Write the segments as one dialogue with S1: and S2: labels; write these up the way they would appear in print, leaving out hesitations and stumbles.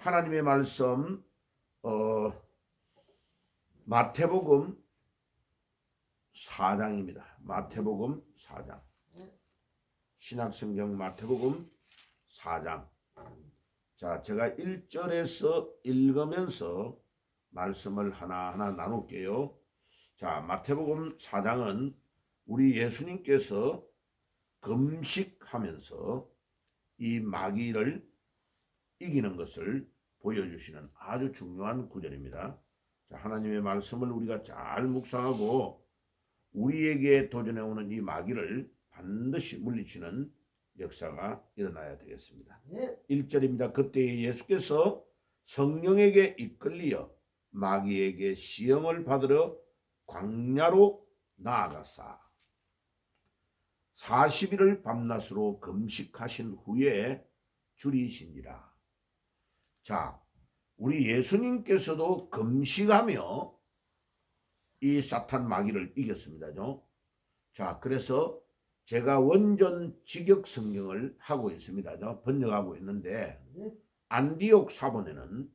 S1: 하나님의 말씀 마태복음 4장입니다. 마태복음 4장. 신약성경 마태복음 4장. 자, 제가 1절에서 읽으면서 말씀을 하나하나 나눌게요. 자, 마태복음 4장은 우리 예수님께서 금식하면서 이 마귀를 이기는 것을 보여주시는 아주 중요한 구절입니다. 자, 하나님의 말씀을 우리가 잘 묵상하고 우리에게 도전해 오는 이 마귀를 반드시 물리치는 역사가 일어나야 되겠습니다. 1절입니다. 그때 예수께서 성령에게 이끌리어 마귀에게 시험을 받으러 광야로 나아가사 40일을 밤낮으로 금식하신 후에 줄이시니라. 자, 우리 예수님께서도 금식하며 이 사탄 마귀를 이겼습니다죠. 자, 그래서 제가 원전 직역 성경을 하고 있습니다죠. 번역하고 있는데 안디옥 사본에는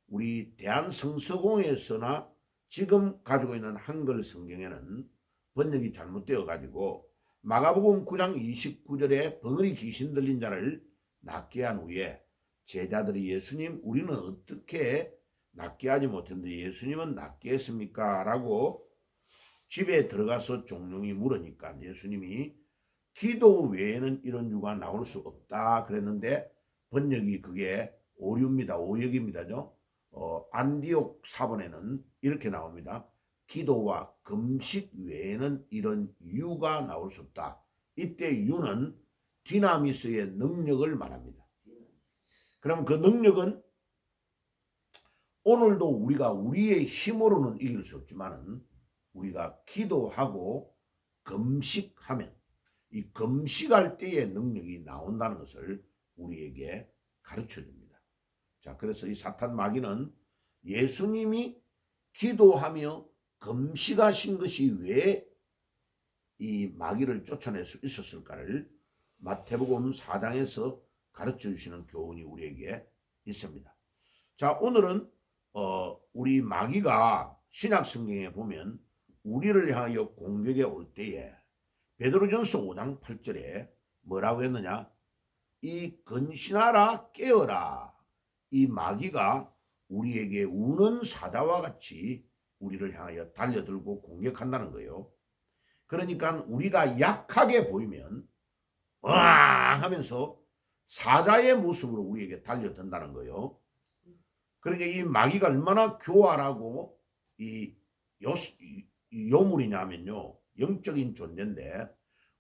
S1: 우리 대한성서공회에서나 지금 가지고 있는 한글 성경에는 번역이 잘못되어 가지고 마가복음 9장 29절에 벙어리 귀신 들린 자를 낫게 한 후에 제자들이 예수님 우리는 어떻게 낫게 하지 못했는데 예수님은 낫게 했습니까? 라고 집에 들어가서 종용이 물으니까 예수님이 기도 외에는 이런 유가 나올 수 없다 그랬는데 번역이 그게 오류입니다. 오역입니다죠. 안디옥 사본에는 이렇게 나옵니다. 기도와 금식 외에는 이런 유가 나올 수 없다. 이때 유는 디나미스의 능력을 말합니다. 그럼 그 능력은 오늘도 우리가 우리의 힘으로는 이길 수 없지만은 우리가 기도하고 금식하면 이 금식할 때의 능력이 나온다는 것을 우리에게 가르쳐 줍니다. 자, 그래서 이 사탄 마귀는 예수님이 기도하며 금식하신 것이 왜 이 마귀를 쫓아낼 수 있었을까를 마태복음 4장에서 가르쳐 주시는 교훈이 우리에게 있습니다. 자, 오늘은 우리 마귀가 신약 성경에 보면 우리를 향하여 공격에 올 때에 베드로전서 5장 8절에 뭐라고 했느냐? 이 근신하라 깨어라. 이 마귀가 우리에게 우는 사자와 같이 우리를 향하여 달려들고 공격한다는 거예요. 그러니까 우리가 약하게 보이면 왕 하면서 사자의 모습으로 우리에게 달려든다는 거예요. 그러니까 이 마귀가 얼마나 교활하고 이 요물이냐면요, 영적인 존재인데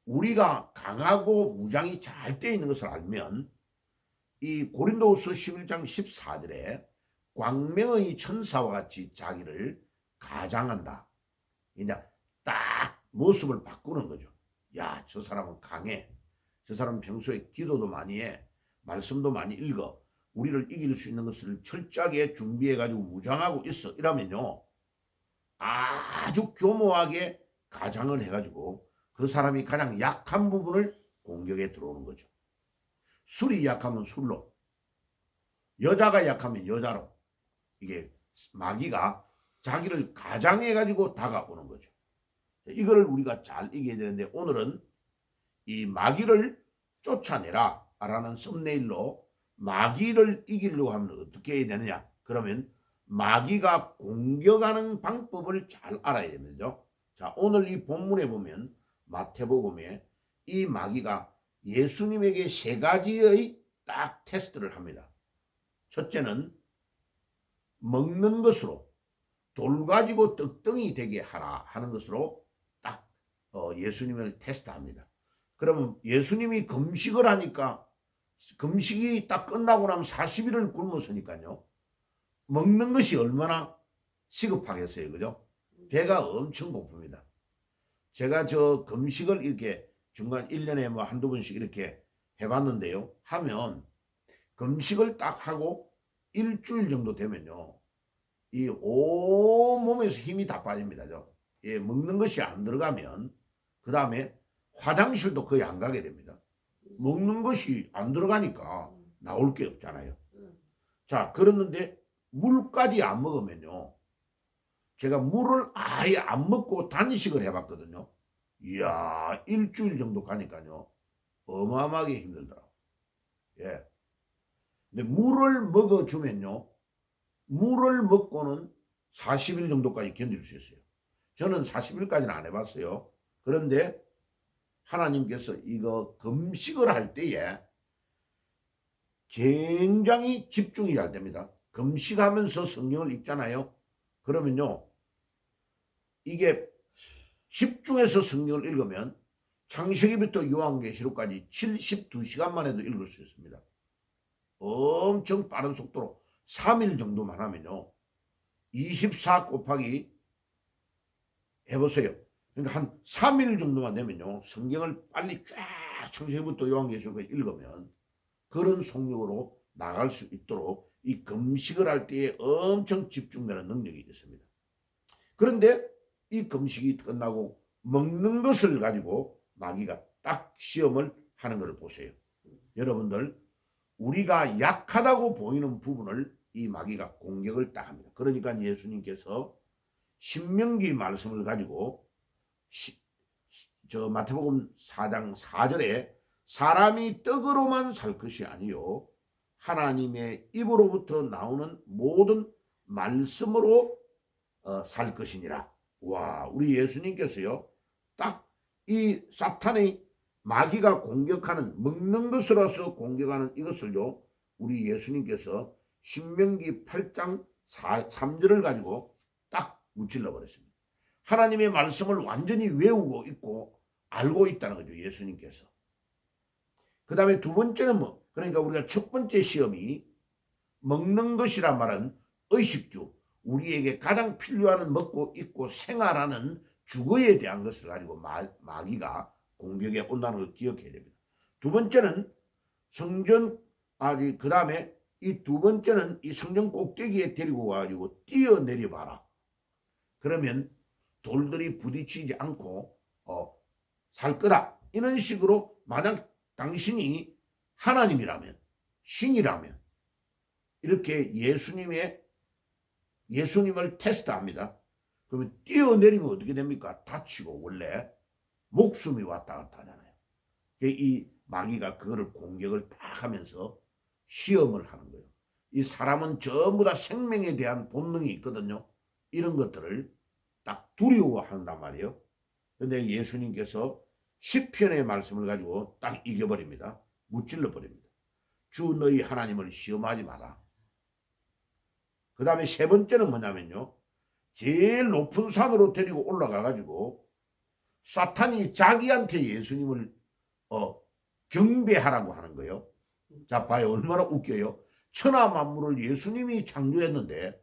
S1: 우리가 강하고 무장이 잘 되어 있는 것을 알면 이 고린도후서 11장 14절에 광명의 천사와 같이 자기를 가장한다. 이제 딱 모습을 바꾸는 거죠. 야, 저 사람은 강해. 저 사람은 평소에 기도도 많이 해. 말씀도 많이 읽어. 우리를 이길 수 있는 것을 철저하게 준비해가지고 무장하고 있어. 이러면요, 아주 교모하게 가장을 해가지고 그 사람이 가장 약한 부분을 공격에 들어오는 거죠. 술이 약하면 술로, 여자가 약하면 여자로, 이게 마귀가 자기를 가장해가지고 다가오는 거죠. 이거를 우리가 잘 이겨야 되는데 오늘은 이 마귀를 쫓아내라 라는 썸네일로 마귀를 이기려고 하면 어떻게 해야 되느냐? 그러면 마귀가 공격하는 방법을 잘 알아야 됩니다. 자, 오늘 이 본문에 보면 마태복음에 이 마귀가 예수님에게 세 가지의 딱 테스트를 합니다. 첫째는 먹는 것으로 돌 가지고 떡덩이 되게 하라 하는 것으로 딱 예수님을 테스트합니다. 그러면 예수님이 금식을 하니까 금식이 딱 끝나고 나면 40일을 굶었으니까요. 먹는 것이 얼마나 시급하겠어요. 그죠? 배가 엄청 고픕니다. 제가 저 금식을 이렇게 중간 1년에 뭐 한두 번씩 이렇게 해봤는데요. 하면 금식을 딱 하고 일주일 정도 되면요, 이 온몸에서 힘이 다 빠집니다. 예, 먹는 것이 안 들어가면 그 다음에 화장실도 거의 안 가게 됩니다. 먹는 것이 안 들어가니까 나올 게 없잖아요. 자, 그랬는데 물까지 안 먹으면요. 제가 물을 아예 안 먹고 단식을 해봤거든요. 이야, 일주일 정도 가니까요. 어마어마하게 힘들더라고요. 예. 근데 물을 먹어주면요. 물을 먹고는 40일 정도까지 견딜 수 있어요. 저는 40일까지는 안 해봤어요. 그런데 하나님께서 이거 금식을 할 때에 굉장히 집중이 잘 됩니다. 금식하면서 성경을 읽잖아요. 그러면요. 이게 집중해서 성경을 읽으면 창세기부터 요한계시록까지 72시간 만에도 읽을 수 있습니다. 엄청 빠른 속도로 3일 정도만 하면요. 24 곱하기 해보세요. 그러니까 한 3일 정도만 되면요. 성경을 빨리 쫙 창세기부터 요한계시록까지 읽으면 그런 속력으로 나갈 수 있도록 이 금식을 할 때에 엄청 집중되는 능력이 있습니다. 그런데 이 금식이 끝나고 먹는 것을 가지고 마귀가 딱 시험을 하는 것을 보세요. 여러분들, 우리가 약하다고 보이는 부분을 이 마귀가 공격을 딱 합니다. 그러니까 예수님께서 신명기 말씀을 가지고 마태복음 4장 4절에 사람이 떡으로만 살 것이 아니요 하나님의 입으로부터 나오는 모든 말씀으로 살 것이니라. 와, 우리 예수님께서요, 딱 이 사탄의 마귀가 공격하는 먹는 것으로서 공격하는 이것을요, 우리 예수님께서 신명기 8장 3절을 가지고 딱 무찔러 버렸습니다. 하나님의 말씀을 완전히 외우고 있고 알고 있다는 거죠, 예수님께서. 그 다음에 두 번째는 그러니까 우리가 첫 번째 시험이 먹는 것이란 말은 의식주, 우리에게 가장 필요한 먹고 입고 생활하는 주거에 대한 것을 가지고 마귀가 공격에 온다는 걸 기억해야 됩니다. 두 번째는 성전, 그 다음에 이 두 번째는 이 성전 꼭대기에 데리고 가지고 뛰어내려 봐라. 그러면 돌들이 부딪히지 않고 살 거다. 이런 식으로 만약 당신이 하나님이라면, 신이라면 이렇게 예수님을 테스트합니다. 그러면 뛰어내리면 어떻게 됩니까? 다치고 원래 목숨이 왔다 갔다 하잖아요. 이 마귀가 그거를 공격을 딱 하면서 시험을 하는 거예요. 이 사람은 전부 다 생명에 대한 본능이 있거든요. 이런 것들을 딱 두려워한단 말이에요. 그런데 예수님께서 시편의 말씀을 가지고 딱 이겨버립니다. 무찔러 버립니다. 주 너희 하나님을 시험하지 마라. 그 다음에 세 번째는 뭐냐면요. 제일 높은 산으로 데리고 올라가 가지고 사탄이 자기한테 예수님을 경배하라고 하는 거예요. 자, 봐요. 얼마나 웃겨요. 천하 만물을 예수님이 창조했는데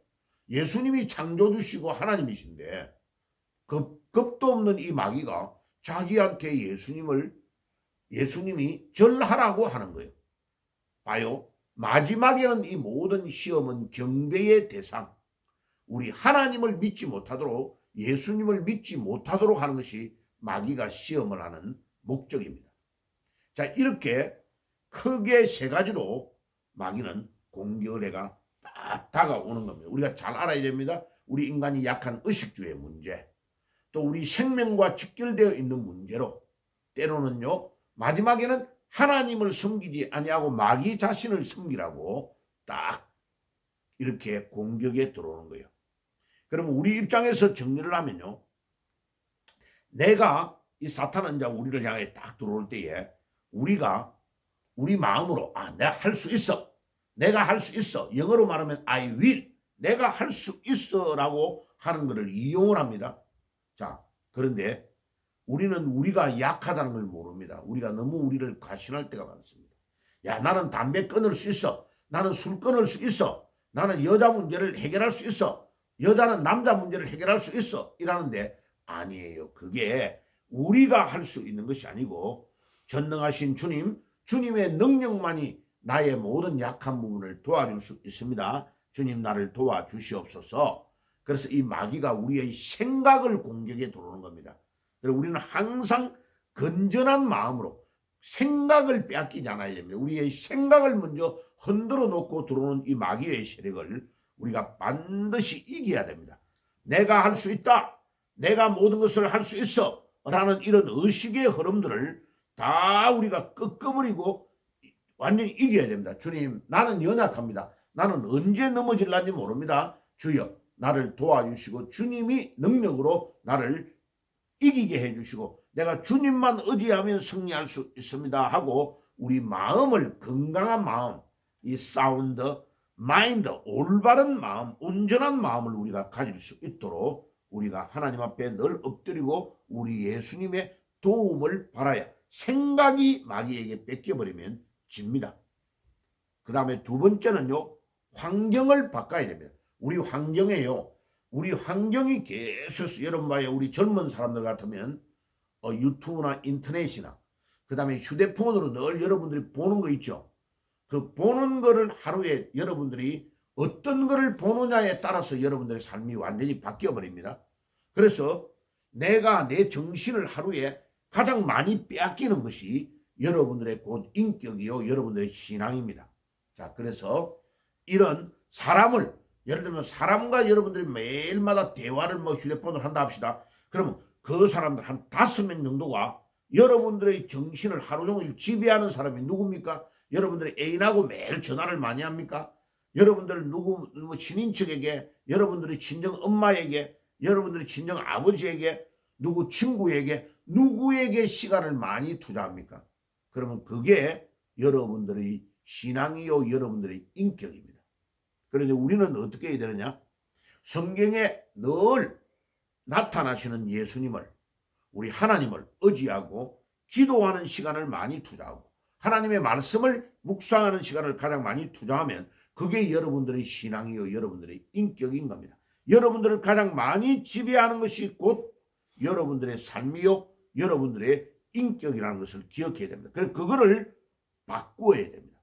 S1: 예수님이 창조주시고 하나님이신데 겁도 없는 이 마귀가 자기한테 예수님이 절하라고 하는 거예요. 봐요. 마지막에는 이 모든 시험은 경배의 대상, 우리 하나님을 믿지 못하도록 예수님을 믿지 못하도록 하는 것이 마귀가 시험을 하는 목적입니다. 자, 이렇게 크게 세 가지로 마귀는 공격을 해가 딱 다가오는 겁니다. 우리가 잘 알아야 됩니다. 우리 인간이 약한 의식주의 문제, 또 우리 생명과 직결되어 있는 문제로 때로는요, 마지막에는 하나님을 섬기지 아니하고 마귀 자신을 섬기라고 딱 이렇게 공격에 들어오는 거예요. 그러면 우리 입장에서 정리를 하면요, 내가 이 사탄은 이제 우리를 향해 딱 들어올 때에 우리가 우리 마음으로 내가 할 수 있어, 내가 할 수 있어, 영어로 말하면 I will, 내가 할 수 있어 라고 하는 것을 이용을 합니다. 자, 그런데 우리는 우리가 약하다는 걸 모릅니다. 우리가 너무 우리를 과신할 때가 많습니다. 야, 나는 담배 끊을 수 있어, 나는 술 끊을 수 있어, 나는 여자 문제를 해결할 수 있어, 여자는 남자 문제를 해결할 수 있어 이라는데 아니에요. 그게 우리가 할 수 있는 것이 아니고 전능하신 주님의 능력만이 나의 모든 약한 부분을 도와줄 수 있습니다. 주님 나를 도와주시옵소서. 그래서 이 마귀가 우리의 생각을 공격에 들어오는 겁니다. 그래서 우리는 항상 건전한 마음으로 생각을 빼앗기지 않아야 됩니다. 우리의 생각을 먼저 흔들어 놓고 들어오는 이 마귀의 세력을 우리가 반드시 이겨야 됩니다. 내가 할 수 있다. 내가 모든 것을 할 수 있어. 라는 이런 의식의 흐름들을 다 우리가 꺾어버리고 완전히 이겨야 됩니다. 주님, 나는 연약합니다. 나는 언제 넘어질란지 모릅니다. 주여, 나를 도와주시고 주님이 능력으로 나를 이기게 해주시고 내가 주님만 의지하면 승리할 수 있습니다 하고 우리 마음을 건강한 마음, 이 사운드 마인드, 올바른 마음, 온전한 마음을 우리가 가질 수 있도록 우리가 하나님 앞에 늘 엎드리고 우리 예수님의 도움을 바라야 생각이 마귀에게 뺏겨버리면 집니다. 그 다음에 두 번째는요, 환경을 바꿔야 됩니다. 우리 환경에요, 우리 환경이 계속 여러분 봐요. 우리 젊은 사람들 같으면 유튜브나 인터넷이나 그 다음에 휴대폰으로 늘 여러분들이 보는 거 있죠. 그 보는 거를 하루에 여러분들이 어떤 거를 보느냐에 따라서 여러분들의 삶이 완전히 바뀌어 버립니다. 그래서 내가 내 정신을 하루에 가장 많이 빼앗기는 것이 여러분들의 곧 인격이요, 여러분들의 신앙입니다. 자, 그래서 이런 사람을, 예를 들면 사람과 여러분들이 매일마다 대화를 휴대폰으로 한다 합시다. 그러면 그 사람들 한 5명 정도가 여러분들의 정신을 하루 종일 지배하는 사람이 누굽니까? 여러분들의 애인하고 매일 전화를 많이 합니까? 여러분들 누구 친인척에게, 여러분들의 친정 엄마에게, 여러분들의 친정 아버지에게, 누구 친구에게, 누구에게 시간을 많이 투자합니까? 그러면 그게 여러분들의 신앙이요, 여러분들의 인격입니다. 그래서 우리는 어떻게 해야 되느냐? 성경에 늘 나타나시는 예수님을, 우리 하나님을 의지하고 기도하는 시간을 많이 투자하고 하나님의 말씀을 묵상하는 시간을 가장 많이 투자하면 그게 여러분들의 신앙이요, 여러분들의 인격인 겁니다. 여러분들을 가장 많이 지배하는 것이 곧 여러분들의 삶이요, 여러분들의 인격이라는 것을 기억해야 됩니다. 그래서 그거를 바꾸어야 됩니다.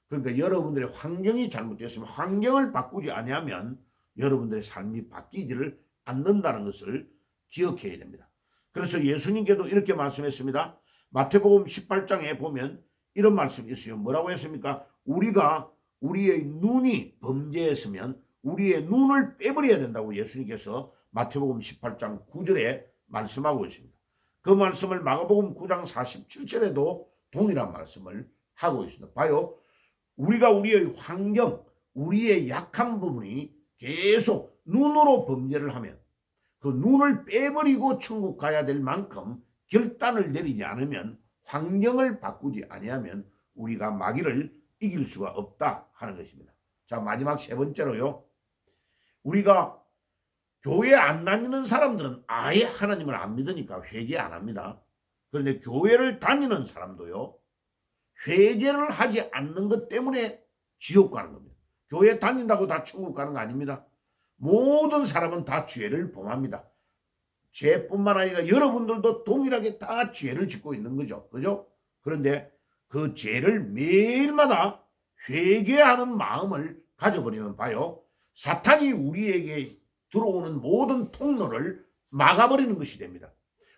S1: 그러니까 여러분들의 환경이 잘못되었으면 환경을 바꾸지 아니하면 여러분들의 삶이 바뀌지를 않는다는 것을 기억해야 됩니다. 그래서 예수님께도 이렇게 말씀했습니다. 마태복음 18장에 보면 이런 말씀이 있어요. 뭐라고 했습니까? 우리가 우리의 눈이 범죄했으면 우리의 눈을 빼버려야 된다고 예수님께서 마태복음 18장 9절에 말씀하고 있습니다. 그 말씀을 마가복음 9장 47절에도 동일한 말씀을 하고 있습니다. 봐요. 우리가 우리의 환경, 우리의 약한 부분이 계속 눈으로 범죄를 하면 그 눈을 빼버리고 천국 가야 될 만큼 결단을 내리지 않으면, 환경을 바꾸지 아니하면 우리가 마귀를 이길 수가 없다 하는 것입니다. 자, 마지막 세 번째로요, 우리가 교회 안 다니는 사람들은 아예 하나님을 안 믿으니까 회개 안 합니다. 그런데 교회를 다니는 사람도요, 회개를 하지 않는 것 때문에 지옥 가는 겁니다. 교회 다닌다고 다 천국 가는 거 아닙니다. 모든 사람은 다 죄를 범합니다. 죄뿐만 아니라 여러분들도 동일하게 다 죄를 짓고 있는 거죠. 그죠? 그런데 그 죄를 매일마다 회개하는 마음을 가져버리면 봐요, 사탄이 우리에게 들어오는 모든 통로를 막아버리는 것이 됩니다.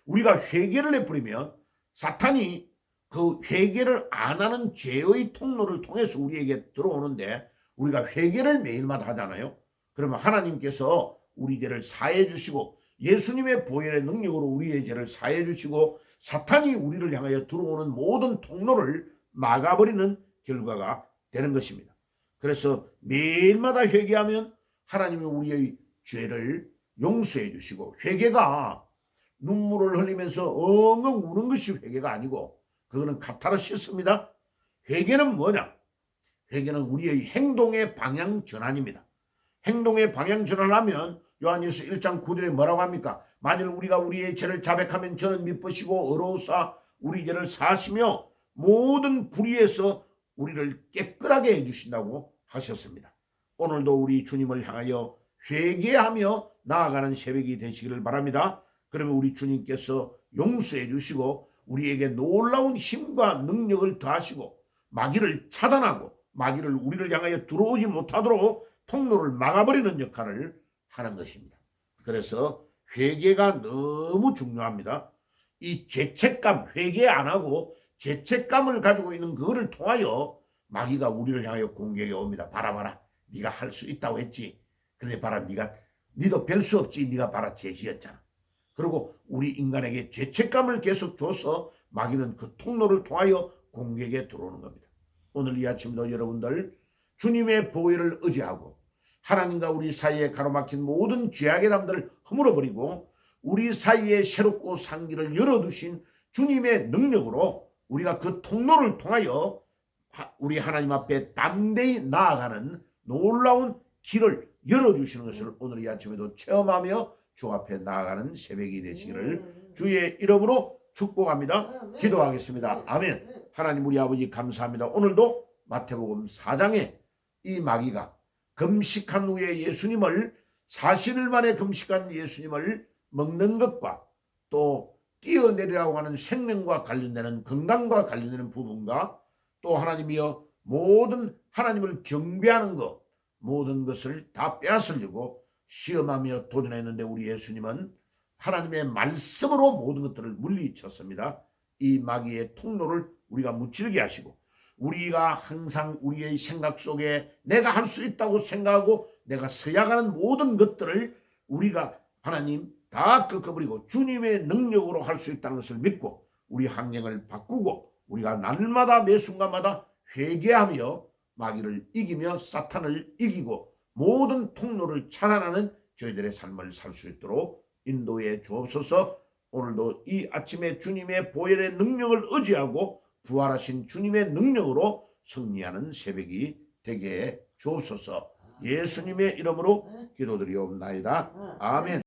S1: 우리가 회개를 해버리면 사탄이 그 회개를 안 하는 죄의 통로를 통해서 우리에게 들어오는데, 우리가 회개를 매일마다 하잖아요. 그러면 하나님께서 우리 죄를 사해 주시고 예수님의 보혈의 능력으로 우리의 죄를 사해 주시고 사탄이 우리를 향하여 들어오는 모든 통로를 막아버리는 결과가 되는 것입니다. 그래서 매일마다 회개하면 하나님이 우리의 죄를 용서해 주시고, 회개가 눈물을 흘리면서 엉엉 우는 것이 회개가 아니고 그거는 카타르시스입니다. 회개는 뭐냐? 회개는 우리의 행동의 방향 전환입니다. 행동의 방향 전환하면 요한일서 1장 9절에 뭐라고 합니까? 만일 우리가 우리의 죄를 자백하면 저는 미쁘시고 의로우사 우리 죄를 사시며 모든 불의에서 우리를 깨끗하게 해주신다고 하셨습니다. 오늘도 우리 주님을 향하여 회개하며 나아가는 새벽이 되시기를 바랍니다. 그러면 우리 주님께서 용서해 주시고 우리에게 놀라운 힘과 능력을 더하시고 마귀를 차단하고 마귀를 우리를 향하여 들어오지 못하도록 통로를 막아버리는 역할을 하는 것입니다. 그래서 회개가 너무 중요합니다. 이 죄책감, 회개 안 하고 죄책감을 가지고 있는 그거를 통하여 마귀가 우리를 향하여 공격해 옵니다. 봐라 네가 할 수 있다고 했지. 그런데 봐라 니도 별 수 없지. 네가 봐라 죄지었잖아. 그리고 우리 인간에게 죄책감을 계속 줘서 마귀는 그 통로를 통하여 공격에 들어오는 겁니다. 오늘 이 아침도 여러분들 주님의 보혈을 의지하고 하나님과 우리 사이에 가로막힌 모든 죄악의 담들을 허물어버리고 우리 사이에 새롭고 상기를 열어두신 주님의 능력으로 우리가 그 통로를 통하여 우리 하나님 앞에 담대히 나아가는 놀라운 길을 열어주시는 것을 오늘 이 아침에도 체험하며 주 앞에 나아가는 새벽이 되시기를 주의 이름으로 축복합니다. 기도하겠습니다. 아멘. 하나님 우리 아버지 감사합니다. 오늘도 마태복음 4장에 이 마귀가 금식한 후에 예수님을 40일 만에 금식한 예수님을 먹는 것과 또 뛰어내리라고 하는 생명과 관련되는 건강과 관련되는 부분과 또 하나님이여 모든 하나님을 경배하는 것 모든 것을 다 빼앗으려고 시험하며 도전했는데 우리 예수님은 하나님의 말씀으로 모든 것들을 물리쳤습니다. 이 마귀의 통로를 우리가 무찌르게 하시고 우리가 항상 우리의 생각 속에 내가 할 수 있다고 생각하고 내가 서약하는 모든 것들을 우리가 하나님 다 꺾어버리고 주님의 능력으로 할 수 있다는 것을 믿고 우리 환경을 바꾸고 우리가 날마다 매 순간마다 회개하며 마귀를 이기며 사탄을 이기고 모든 통로를 차단하는 저희들의 삶을 살 수 있도록 인도해 주옵소서. 오늘도 이 아침에 주님의 보혈의 능력을 의지하고 부활하신 주님의 능력으로 승리하는 새벽이 되게 해 주옵소서. 예수님의 이름으로 기도드리옵나이다. 아멘.